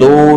2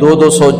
200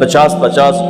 50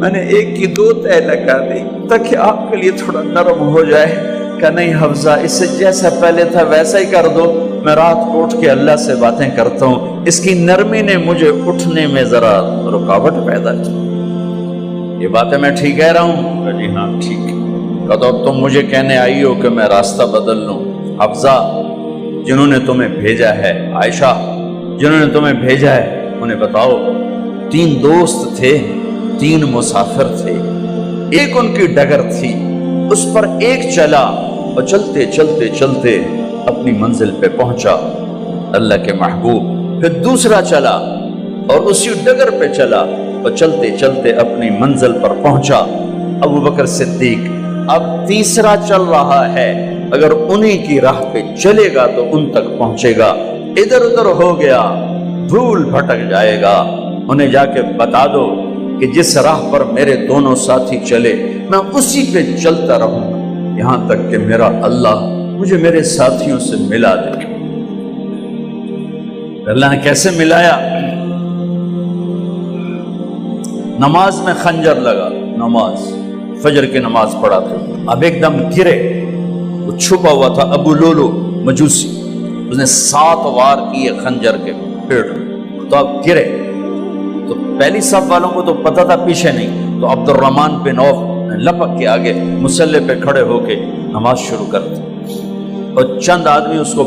میں نے ایک کی 2 تہ لگا دی تاکہ آپ کے لیے تھوڑا نرم ہو جائے. کہ نہیں حفظہ، اسے جیسا پہلے تھا ویسا ہی کر دو، میں رات کو اٹھ کے اللہ سے باتیں کرتا ہوں. اس کی نرمی نے مجھے اٹھنے میں ذرا رکاوٹ پیدا کی. یہ باتیں میں ٹھیک کہہ رہا ہوں؟ کہ جی ہاں ٹھیک. کہ تو اب تم مجھے کہنے آئی ہو کہ میں راستہ بدل لوں. حفظہ، جنہوں نے تمہیں بھیجا ہے، عائشہ جنہوں نے تمہیں بھیجا ہے، انہیں بتاؤ 3 دوست تھے، 3 مسافر تھے، ایک ان کی ڈگر تھی، اس پر ایک چلا اور چلتے چلتے چلتے اپنی منزل پہ پہنچا اللہ کے محبوب. پھر دوسرا چلا اور اسی ڈگر پہ چلا اور چلتے چلتے اپنی منزل پر پہنچا ابو بکر صدیق. اب تیسرا چل رہا ہے، اگر انہی کی راہ پہ چلے گا تو ان تک پہنچے گا، ادھر ادھر ہو گیا بھول بھٹک جائے گا. انہیں جا کے بتا دو کہ جس راہ پر میرے دونوں ساتھی چلے میں اسی پہ چلتا رہوں یہاں تک کہ میرا اللہ مجھے میرے ساتھیوں سے ملا دے. اللہ نے کیسے ملایا؟ نماز میں خنجر لگا، نماز فجر کی نماز پڑھا تھا. اب ایک دم گرے، وہ چھپا ہوا تھا ابو لولو مجوسی، اس نے 7 وار کیے خنجر کے پیڑ. تو اب گرے تو پہلی صف والوں کو تو پتہ تھا، پیچھے نہیں. تو عبد الرحمن بن عوف لپک کے آگے مصلی پہ کھڑے ہو کے نماز شروع کر دی اور چند آدمی اس کو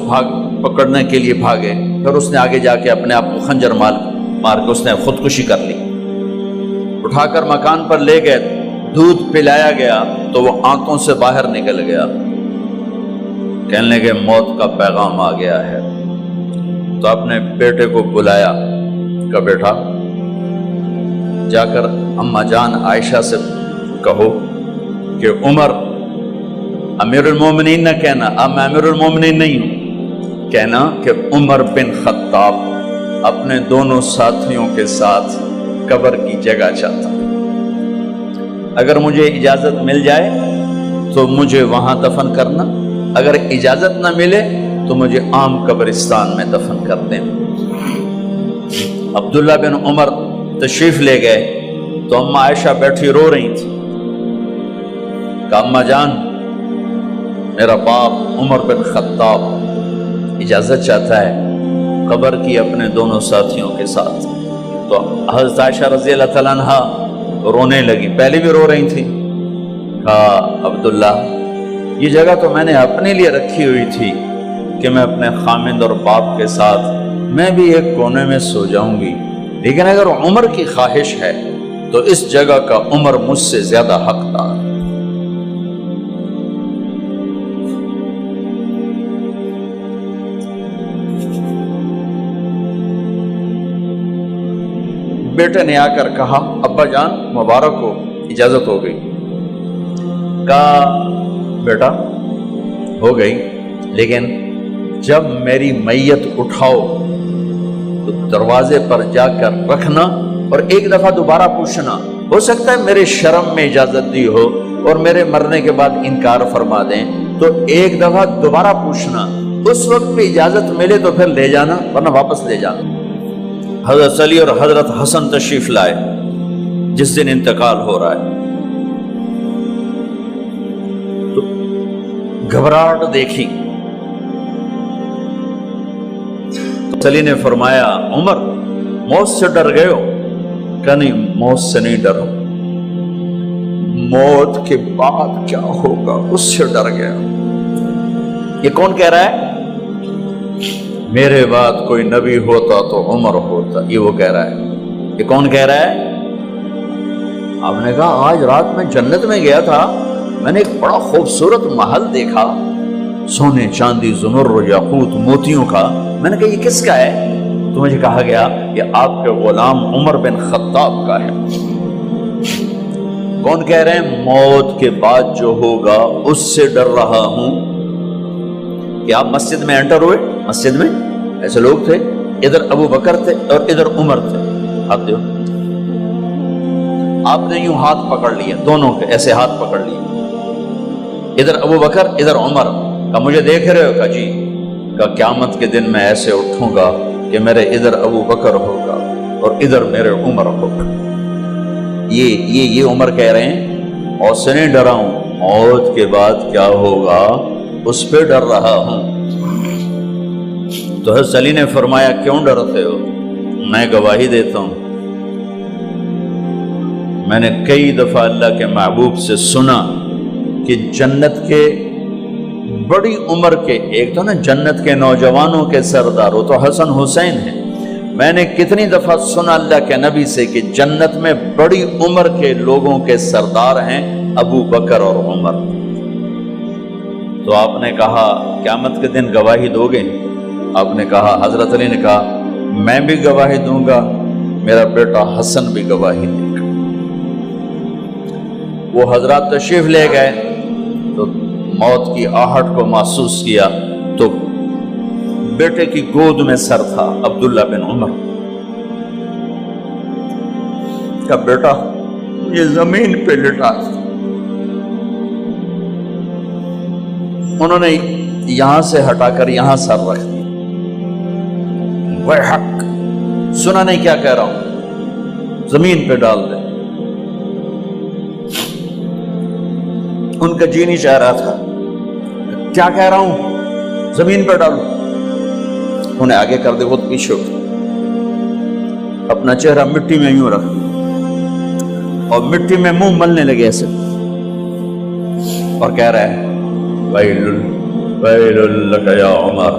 پکڑنے کے لیے بھاگے. پھر اس نے آگے جا کے اپنے آپ کو خنجر مار کے اس نے خودکشی کر لی. اٹھا کر مکان پر لے گئے، دودھ پلایا گیا تو وہ آنتوں سے باہر نکل گیا. کہنے لگے موت کا پیغام آ گیا ہے. تو اپنے بیٹے کو بلایا کہ بیٹا جا کر اماں جان عائشہ سے کہو کہ عمر امیر المومنین نہ کہنا، اب میں امیر المومنین نہیں ہوں، کہنا کہ عمر بن خطاب اپنے دونوں ساتھیوں کے ساتھ قبر کی جگہ چاہتا. اگر مجھے اجازت مل جائے تو مجھے وہاں دفن کرنا، اگر اجازت نہ ملے تو مجھے عام قبرستان میں دفن کر دیں. عبداللہ بن عمر تشریف لے گئے تو اماں عائشہ بیٹھی رو رہی تھی. کہ اماں جان میرا باپ عمر بن خطاب اجازت چاہتا ہے قبر کی اپنے دونوں ساتھیوں کے ساتھ. تو حضرت عائشہ رضی اللہ تعالیٰ عنہا رونے لگی، پہلے بھی رو رہی تھی. کہا عبداللہ یہ جگہ تو میں نے اپنے لیے رکھی ہوئی تھی کہ میں اپنے خامند اور باپ کے ساتھ میں بھی ایک کونے میں سو جاؤں گی، لیکن اگر عمر کی خواہش ہے تو اس جگہ کا عمر مجھ سے زیادہ حقدار. بیٹے نے آ کر کہا ابا جان مبارک ہو، اجازت ہو گئی. کہا بیٹا ہو گئی، لیکن جب میری میت اٹھاؤ تو دروازے پر جا کر رکھنا اور ایک دفعہ دوبارہ پوچھنا. ہو سکتا ہے میرے شرم میں اجازت دی ہو اور میرے مرنے کے بعد انکار فرما دیں، تو ایک دفعہ دوبارہ پوچھنا، اس وقت پہ اجازت ملے تو پھر لے جانا ورنہ واپس لے جانا. حضرت علی اور حضرت حسن تشریف لائے جس دن انتقال ہو رہا ہے. تو گھبراہٹ دیکھی. علی نے فرمایا عمر موت سے ڈر گئے ہو؟ کہ نہیں موت سے نہیں ڈرو، موت کے بعد کیا ہوگا اس سے ڈر گیا. یہ کون کہہ رہا ہے؟ میرے بعد کوئی نبی ہوتا تو عمر ہوتا، یہ وہ کہہ رہا ہے. یہ کون کہہ رہا ہے؟ آپ نے کہا آج رات میں جنت میں گیا تھا، میں نے ایک بڑا خوبصورت محل دیکھا، سونے چاندی زمرد یاقوت موتیوں کا. میں نے کہا یہ کس کا ہے؟ تو مجھے کہا گیا یہ آپ کے غلام عمر بن خطاب کا ہے. کون کہہ رہے ہیں؟ موت کے بعد جو ہوگا اس سے ڈر رہا ہوں. کہ آپ مسجد میں انٹر ہوئے، مسجد میں ایسے لوگ تھے، ادھر ابو بکر تھے اور ادھر عمر تھے. ہاتھ دیو. آپ نے یوں ہاتھ پکڑ لیے، دونوں کے ایسے ہاتھ پکڑ لیے، ادھر ابو بکر ادھر عمر. کہا مجھے دیکھ رہے ہو؟ کہا جی. کہا قیامت کے دن میں ایسے اٹھوں گا کہ میرے ادھر ابو بکر ہوگا اور ادھر میرے عمر ہوگا. یہ عمر کہہ رہے ہیں اور سے نہیں ڈرا ہوں، موت کے بعد کیا ہوگا اس پہ ڈر رہا ہوں۔ تو حضرت علی نے فرمایا کیوں ڈرتے ہو؟ میں گواہی دیتا ہوں، میں نے کئی دفعہ اللہ کے محبوب سے سنا کہ جنت کے بڑی عمر کے، ایک تو نا جنت کے نوجوانوں کے سردار، وہ تو حسن حسین ہیں، میں نے کتنی دفعہ سنا اللہ کے نبی سے کہ جنت میں بڑی عمر کے لوگوں کے سردار ہیں ابو بکر اور عمر۔ تو آپ نے کہا قیامت کے دن گواہی دو گے؟ آپ نے کہا، حضرت علی نے کہا میں بھی گواہی دوں گا، میرا بیٹا حسن بھی گواہی دے گا۔ وہ حضرات تشریف لے گئے تو موت کی آہٹ کو محسوس کیا تو بیٹے کی گود میں سر تھا عبداللہ بن عمر کا بیٹا، یہ زمین پہ لٹا۔ انہوں نے یہاں سے ہٹا کر یہاں سر رکھ دیا۔ وہ حق سنا نہیں کیا کہہ رہا ہوں، زمین پہ ڈال دے۔ ان کا جی نہیں چاہ رہا تھا، کیا کہہ رہا ہوں، زمین پہ ڈالو۔ انہیں آگے کر دے، خود پیچھے اپنا چہرہ مٹی میں یوں رکھ اور مٹی میں منہ ملنے لگے ایسے، اور کہہ رہا ہے ویل لک یا عمر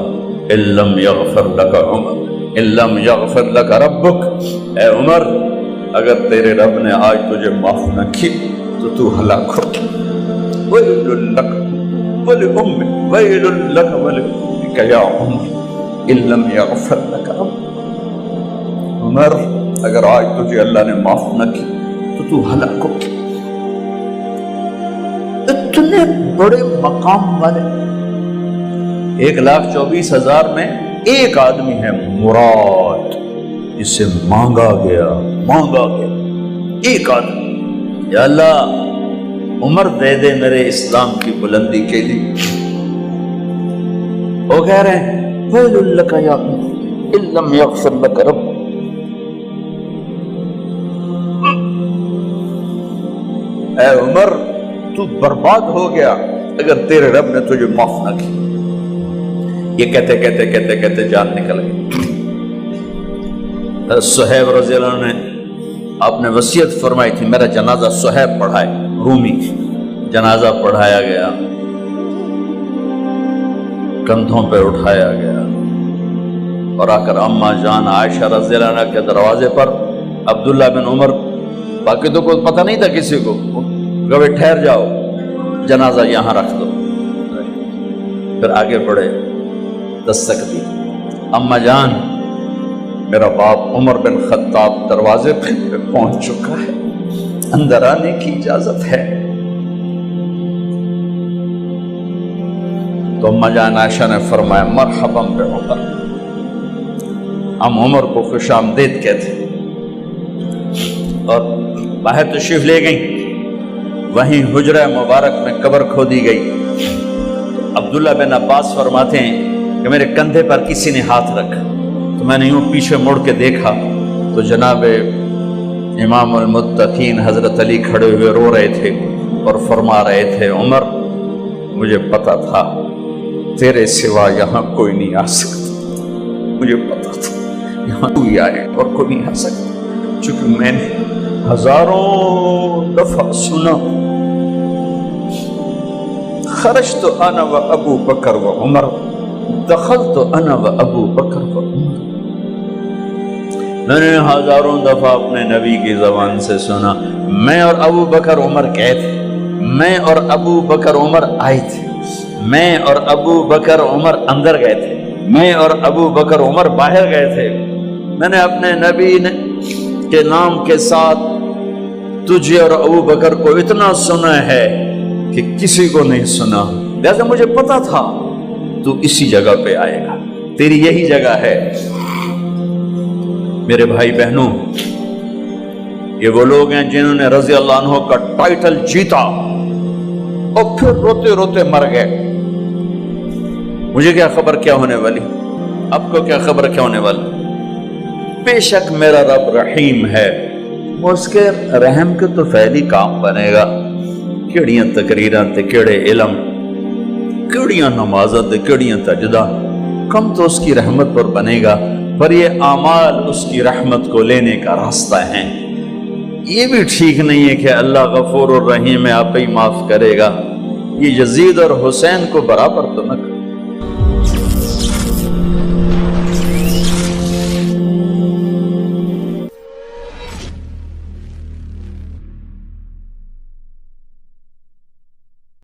ان لم یغفر لک عمر ان لم یغفر لک ربک، اے عمر اگر تیرے رب نے آج تجھے معاف نہ کی تو تو ہلاک ہو۔ ویل لک ولأمک ویل لک ولأمک یا عمر ان لم یغفر لک ربک، عمر اگر آج تجھے اللہ نے معاف نہ کی تو تو ہلاک ہو۔ اتنے بڑے مقام والے 1,24,000 میں ایک آدمی ہے مراد، جسے مانگا گیا ایک آدمی، یا اللہ عمر دے دے میرے اسلام کی بلندی کے لیے۔ وہ کہہ رہے ہیں ویل لک یا عمر ان لم یغفر لک رب، اے عمر تو برباد ہو گیا اگر تیرے رب نے تجھے معاف نہ کی۔ یہ کہتے کہتے جان نکل گئی۔ صہیب رضی اللہ عنہ نے آپ نے وصیت فرمائی تھی میرا جنازہ صہیب پڑھائے، رومی جنازہ پڑھایا گیا، کندھوں پہ اٹھایا گیا اور آ کر اماں جان عائشہ رضی اللہ عنہ کے دروازے پر عبداللہ بن عمر، باقی تو کوئی پتہ نہیں تھا کسی کو، کبھی ٹھہر جاؤ جنازہ یہاں رکھ دو، پھر آگے بڑھے، دستک دی، اماں جان میرا باپ عمر بن خطاب دروازے پہ پہنچ چکا ہے، اندر آنے کی اجازت ہے۔ تو اماں جان عائشہ نے فرمایا مرحبا بعمر، ہم عمر کو خوش آمدید کہتے اور باہر تشریف لے گئیں۔ وہیں حجرہ مبارک میں قبر کھودی گئی۔ عبداللہ بن عباس فرماتے ہیں کہ میرے کندھے پر کسی نے ہاتھ رکھا تو میں نے یوں پیچھے مڑ کے دیکھا تو جناب امام المتقین حضرت علی کھڑے ہوئے رو رہے تھے اور فرما رہے تھے عمر مجھے پتا تھا تیرے سوا یہاں کوئی نہیں آ سکتا، مجھے پتا تھا یہاں کوئی آئے اور کوئی نہیں آ سکتا، چونکہ میں نے ہزاروں دفعہ سنا خرجت انا و ابو بکر و عمر دخلت انا و ابو بکر و عمر، میں نے ہزاروں دفعہ اپنے نبی کی زبان سے سنا میں اور ابو بکر عمر گئے تھے، میں اور ابو بکر عمر آئے تھے، میں اور ابو بکر عمر اندر گئے تھے، میں اور ابو بکر عمر باہر گئے تھے، میں نے اپنے نبی کے نام کے ساتھ تجھے اور ابو بکر کو اتنا سنا ہے کہ کسی کو نہیں سنا، لہذا مجھے پتا تھا تو اسی جگہ پہ آئے گا، تیری یہی جگہ ہے۔ میرے بھائی بہنوں، یہ وہ لوگ ہیں جنہوں نے رضی اللہ عنہ کا ٹائٹل جیتا اور پھر روتے روتے مر گئے۔ مجھے کیا خبر کیا ہونے والی، آپ کو کیا خبر کیا ہونے والی؟ بے شک میرا رب رحیم ہے، اس کے رحم کے تو فعلی کام بنے گا، کیڑیاں تقریراں تے کیڑے علم، کیڑیاں نمازاں تے کیڑیاں تجدہ، کم تو اس کی رحمت پر بنے گا، پر یہ اعمال اس کی رحمت کو لینے کا راستہ ہیں۔ یہ بھی ٹھیک نہیں ہے کہ اللہ غفور الرحیم ہے، آپ ہی معاف کرے گا، یہ یزید اور حسین کو برابر تو نہ